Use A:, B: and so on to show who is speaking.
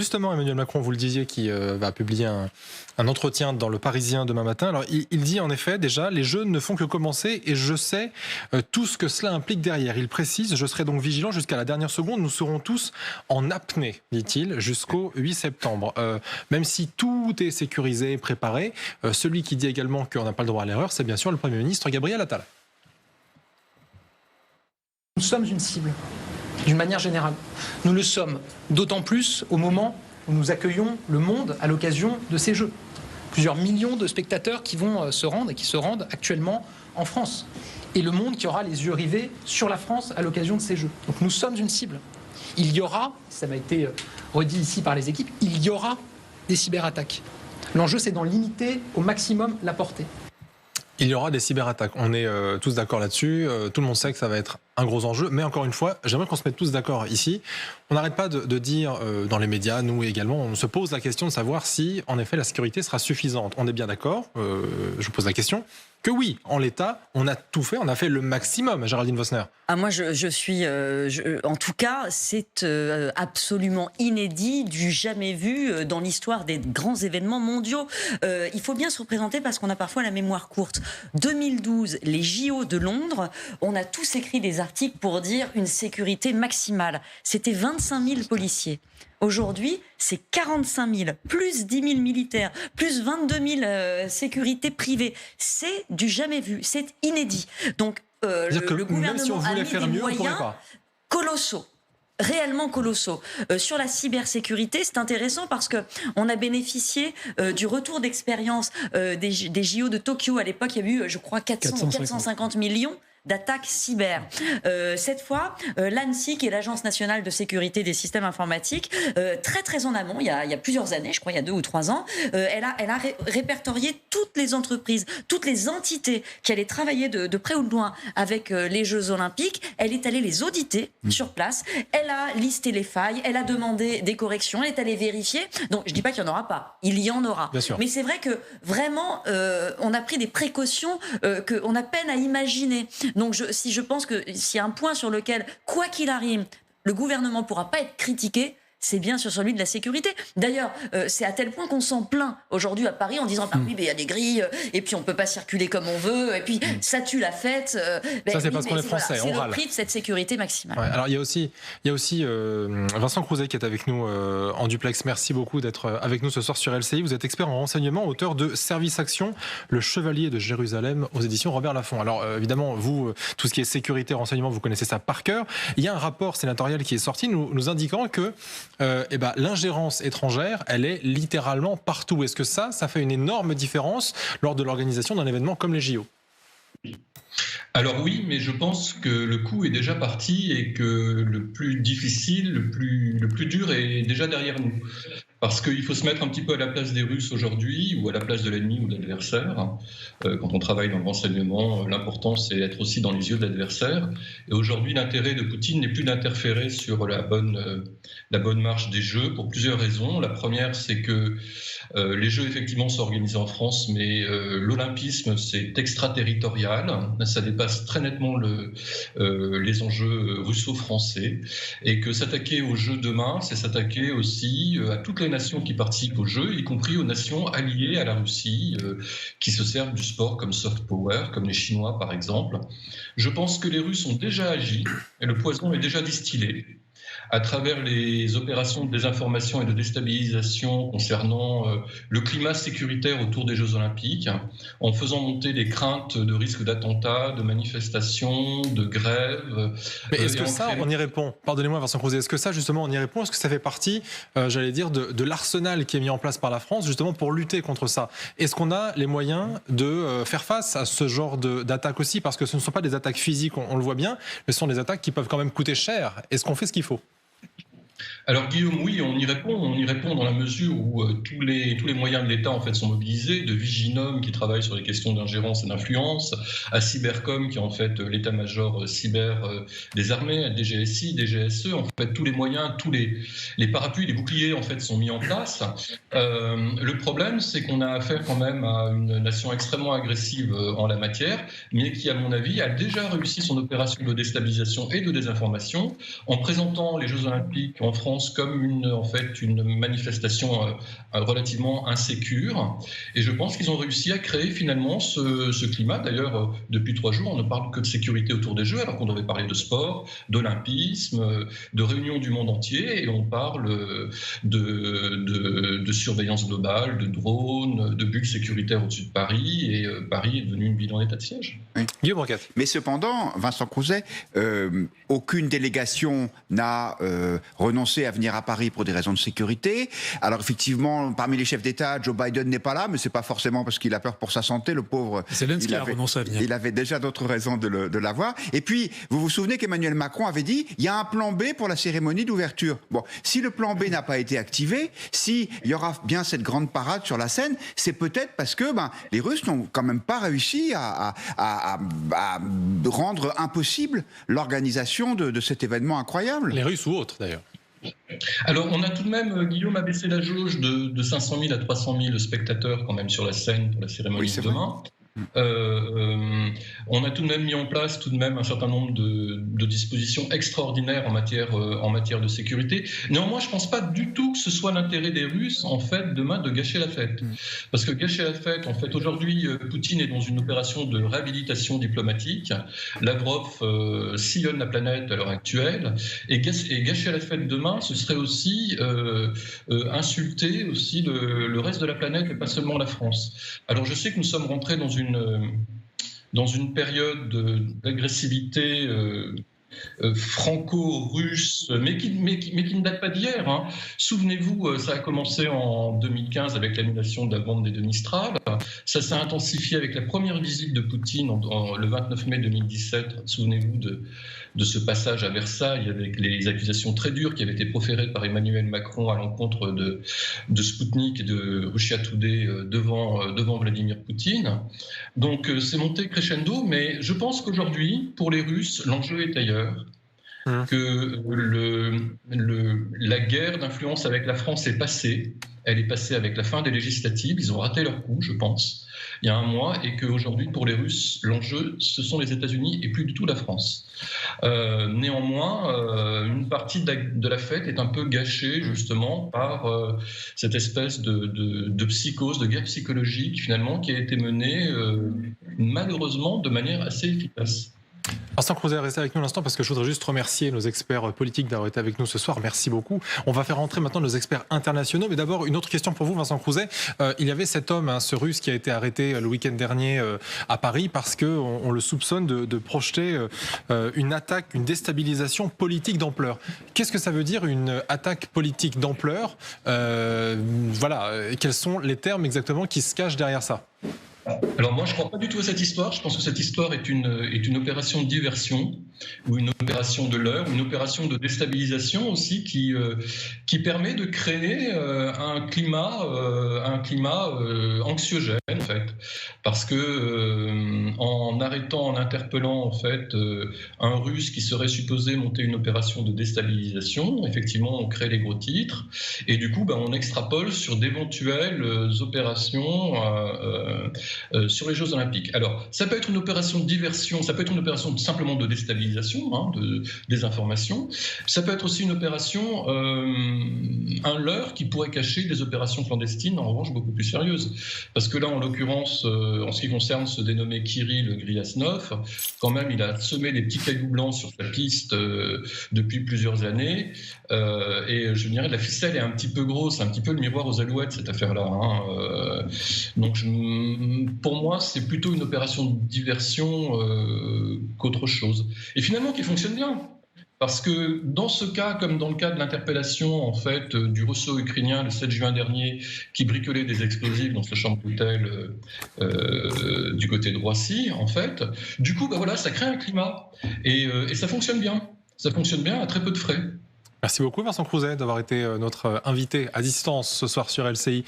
A: Justement, Emmanuel Macron, vous le disiez, qui va publier un entretien dans Le Parisien demain matin. Alors, il dit en effet, déjà, les Jeux ne font que commencer et je sais tout ce que cela implique derrière. Il précise, je serai donc vigilant jusqu'à la dernière seconde. Nous serons tous en apnée, dit-il, jusqu'au 8 septembre. Même si tout est sécurisé, préparé, celui qui dit également qu'on n'a pas le droit à l'erreur, c'est bien sûr le Premier ministre Gabriel Attal.
B: Nous sommes une cible, d'une manière générale. Nous le sommes d'autant plus au moment où nous accueillons le monde à l'occasion de ces Jeux. Plusieurs millions de spectateurs qui vont se rendre et qui se rendent actuellement en France. Et le monde qui aura les yeux rivés sur la France à l'occasion de ces Jeux. Donc nous sommes une cible. Il y aura, ça m'a été redit ici par les équipes, il y aura des cyberattaques. L'enjeu, c'est d'en limiter au maximum la portée.
A: Il y aura des cyberattaques. On est tous d'accord là-dessus. Tout le monde sait que ça va être un gros enjeu. Mais encore une fois, j'aimerais qu'on se mette tous d'accord ici. On n'arrête pas de dire dans les médias, nous également, on se pose la question de savoir si, en effet, la sécurité sera suffisante. On est bien d'accord, je vous pose la question, que oui, en l'état, on a tout fait, on a fait le maximum, Géraldine Vossner.
C: Ah, moi, je suis... en tout cas, c'est absolument inédit, du jamais vu dans l'histoire des grands événements mondiaux. Il faut bien se représenter parce qu'on a parfois la mémoire courte. 2012, les JO de Londres, on a tous écrit des articles pour dire une sécurité maximale. C'était 25 000 policiers. Aujourd'hui, c'est 45 000, plus 10 000 militaires, plus 22 000 sécurités privées. C'est du jamais vu, c'est inédit. Donc, le gouvernement
A: même si on voulait faire mieux, on pourrait pas.
C: Colossaux. Réellement colossaux. Sur la cybersécurité, c'est intéressant parce que on a bénéficié du retour d'expérience des JO de Tokyo. À l'époque, il y a eu, je crois, 450 millions d'attaques cyber. Cette fois, l'ANSSI, qui est l'Agence nationale de sécurité des systèmes informatiques, très en amont, il y a plusieurs années, je crois il y a 2 ou 3 ans, elle a répertorié toutes les entreprises, toutes les entités qui allaient travailler de près ou de loin avec les Jeux Olympiques. Elle est allée les auditer sur place, elle a listé les failles, elle a demandé des corrections, elle est allée vérifier. Donc je dis pas qu'il n'y en aura pas, il y en aura.
A: Bien sûr.
C: Mais c'est vrai que vraiment, on a pris des précautions qu'on a peine à imaginer. Donc je pense que s'il y a un point sur lequel, quoi qu'il arrive, le gouvernement ne pourra pas être critiqué, c'est bien sur celui de la sécurité. D'ailleurs, c'est à tel point qu'on s'en plaint aujourd'hui à Paris en disant « Ah oui, mais il y a des grilles, et puis on ne peut pas circuler comme on veut, et puis ça tue la fête. »
A: Ça, c'est
C: oui,
A: parce qu'on est français,
C: voilà,
A: on râle.
C: C'est le prix de cette sécurité maximale.
A: Ouais, alors il y a aussi Vincent Crouzet qui est avec nous en duplex. Merci beaucoup d'être avec nous ce soir sur LCI. Vous êtes expert en renseignement, auteur de Service Action, le Chevalier de Jérusalem aux éditions Robert Laffont. Alors évidemment, vous, tout ce qui est sécurité, renseignement, vous connaissez ça par cœur. Il y a un rapport sénatorial qui est sorti nous indiquant que l'ingérence étrangère, elle est littéralement partout. Est-ce que ça fait une énorme différence lors de l'organisation d'un événement comme les JO ?
D: Alors oui, mais je pense que le coup est déjà parti et que le plus difficile, le plus dur est déjà derrière nous. Parce qu'il faut se mettre un petit peu à la place des Russes aujourd'hui, ou à la place de l'ennemi ou de l'adversaire. Quand on travaille dans le renseignement, l'important c'est d'être aussi dans les yeux de l'adversaire. Et aujourd'hui, l'intérêt de Poutine n'est plus d'interférer sur la bonne marche des Jeux pour plusieurs raisons. La première, c'est que les Jeux effectivement sont organisés en France, mais l'olympisme c'est extraterritorial. Ça dépasse très nettement les enjeux russo-français. Et que s'attaquer aux Jeux demain, c'est s'attaquer aussi à toutes les nations qui participent aux Jeux, y compris aux nations alliées à la Russie, qui se servent du sport comme soft power, comme les Chinois par exemple. Je pense que les Russes ont déjà agi, et le poison est déjà distillé, à travers les opérations de désinformation et de déstabilisation concernant le climat sécuritaire autour des Jeux Olympiques, en faisant monter des craintes de risques d'attentats, de manifestations, de grèves.
A: Mais est-ce que ça, on y répond ? Pardonnez-moi Vincent Crouzet, est-ce que ça justement on y répond ? Est-ce que ça fait partie, j'allais dire, de l'arsenal qui est mis en place par la France justement pour lutter contre ça ? Est-ce qu'on a les moyens de faire face à ce genre d'attaques aussi ? Parce que ce ne sont pas des attaques physiques, on le voit bien, mais ce sont des attaques qui peuvent quand même coûter cher. Est-ce qu'on fait ce qu'il faut ?
D: Alors Guillaume, oui, on y répond dans la mesure où tous les moyens de l'État en fait sont mobilisés, de Viginum qui travaille sur les questions d'ingérence et d'influence, à Cybercom qui est en fait l'état-major cyber des armées, à DGSI, DGSE, en fait tous les moyens, tous les parapluies, les boucliers en fait sont mis en place. Le problème, c'est qu'on a affaire quand même à une nation extrêmement agressive en la matière, mais qui à mon avis a déjà réussi son opération de déstabilisation et de désinformation en présentant les Jeux Olympiques en France pense, comme une manifestation relativement insécure. Et je pense qu'ils ont réussi à créer finalement ce climat. D'ailleurs, depuis 3 jours, on ne parle que de sécurité autour des Jeux, alors qu'on devait parler de sport, d'olympisme, de réunion du monde entier, et on parle de surveillance globale, de drones, de bulles sécuritaires au-dessus de Paris, et Paris est devenu une ville en état de siège.
E: Oui.
A: Guillaume Roquette.
E: Mais cependant, Vincent Crouzet, aucune délégation n'a renoncé à venir à Paris pour des raisons de sécurité. Alors effectivement, parmi les chefs d'État, Joe Biden n'est pas là, mais c'est pas forcément parce qu'il a peur pour sa santé, le pauvre.
F: Zelensky a renoncé à venir.
E: Il avait déjà d'autres raisons de l'avoir. Et puis, vous vous souvenez qu'Emmanuel Macron avait dit, il y a un plan B pour la cérémonie d'ouverture. Bon, si le plan B n'a pas été activé, s'il y aura bien cette grande parade sur la scène, c'est peut-être parce que les Russes n'ont quand même pas réussi à rendre impossible l'organisation de cet événement incroyable.
A: Les Russes ou autres, d'ailleurs.
D: Alors, on a tout de même, Guillaume a baissé la jauge de 500 000 à 300 000 spectateurs quand même sur la scène pour la cérémonie de demain. On a tout de même mis en place un certain nombre de dispositions extraordinaires en matière de sécurité. Néanmoins, je ne pense pas du tout que ce soit l'intérêt des Russes, en fait, demain, de gâcher la fête. Parce que gâcher la fête, en fait, aujourd'hui, Poutine est dans une opération de réhabilitation diplomatique. Lavrov sillonne la planète à l'heure actuelle. Et gâcher la fête demain, ce serait aussi insulter aussi le reste de la planète et pas seulement la France. Alors, je sais que nous sommes rentrés dans une période d'agressivité franco-russe, mais qui ne date pas d'hier. Hein. Souvenez-vous, ça a commencé en 2015 avec l'annulation de la vente des 2 Mistral. Ça s'est intensifié avec la première visite de Poutine le 29 mai 2017. Souvenez-vous de ce passage à Versailles avec les accusations très dures qui avaient été proférées par Emmanuel Macron à l'encontre de Sputnik et de Russia Today devant Vladimir Poutine. Donc c'est monté crescendo, mais je pense qu'aujourd'hui, pour les Russes, l'enjeu est ailleurs. Que la guerre d'influence avec la France est passée. Elle est passée avec la fin des législatives. Ils ont raté leur coup, je pense, il y a un mois, et qu'aujourd'hui, pour les Russes, l'enjeu, ce sont les États-Unis et plus du tout la France. Néanmoins, une partie de la fête est un peu gâchée, justement, par cette espèce de psychose, de guerre psychologique, finalement, qui a été menée, malheureusement, de manière assez efficace.
A: Vincent Crouzet, restez avec nous un instant parce que je voudrais juste remercier nos experts politiques d'avoir été avec nous ce soir. Merci beaucoup. On va faire rentrer maintenant nos experts internationaux. Mais d'abord, une autre question pour vous, Vincent Crouzet. Il y avait cet homme, ce Russe, qui a été arrêté le week-end dernier à Paris parce qu'on le soupçonne de projeter une attaque, une déstabilisation politique d'ampleur. Qu'est-ce que ça veut dire, une attaque politique d'ampleur ? Voilà. Quels sont les termes exactement qui se cachent derrière ça ?
D: Alors moi, je ne crois pas du tout à cette histoire. Je pense que cette histoire est une opération de diversion ou une opération de leurre, une opération de déstabilisation aussi qui permet de créer un climat anxiogène en fait, parce que en interpellant en fait un Russe qui serait supposé monter une opération de déstabilisation, effectivement, on crée les gros titres et du coup, on extrapole sur d'éventuelles opérations sur les Jeux Olympiques. Alors, ça peut être une opération de diversion, ça peut être une opération simplement de déstabilisation, de désinformation. Ça peut être aussi une opération, un leurre qui pourrait cacher des opérations clandestines, en revanche, beaucoup plus sérieuses. Parce que là, en l'occurrence, en ce qui concerne ce dénommé Kirill Griasnov, quand même, il a semé des petits cailloux blancs sur sa piste depuis plusieurs années. Et je dirais, la ficelle est un petit peu grosse, un petit peu le miroir aux alouettes, cette affaire-là. Donc, pour moi, c'est plutôt une opération de diversion qu'autre chose. Et finalement, qui fonctionne bien. Parce que dans ce cas, comme dans le cas de l'interpellation en fait, du russo-ukrainien le 7 juin dernier, qui bricolait des explosifs dans sa chambre d'hôtel du côté de Roissy, en fait, du coup, voilà, ça crée un climat. Et ça fonctionne bien. Ça fonctionne bien à très peu de frais.
A: Merci beaucoup Vincent Crouzet d'avoir été notre invité à distance ce soir sur LCI.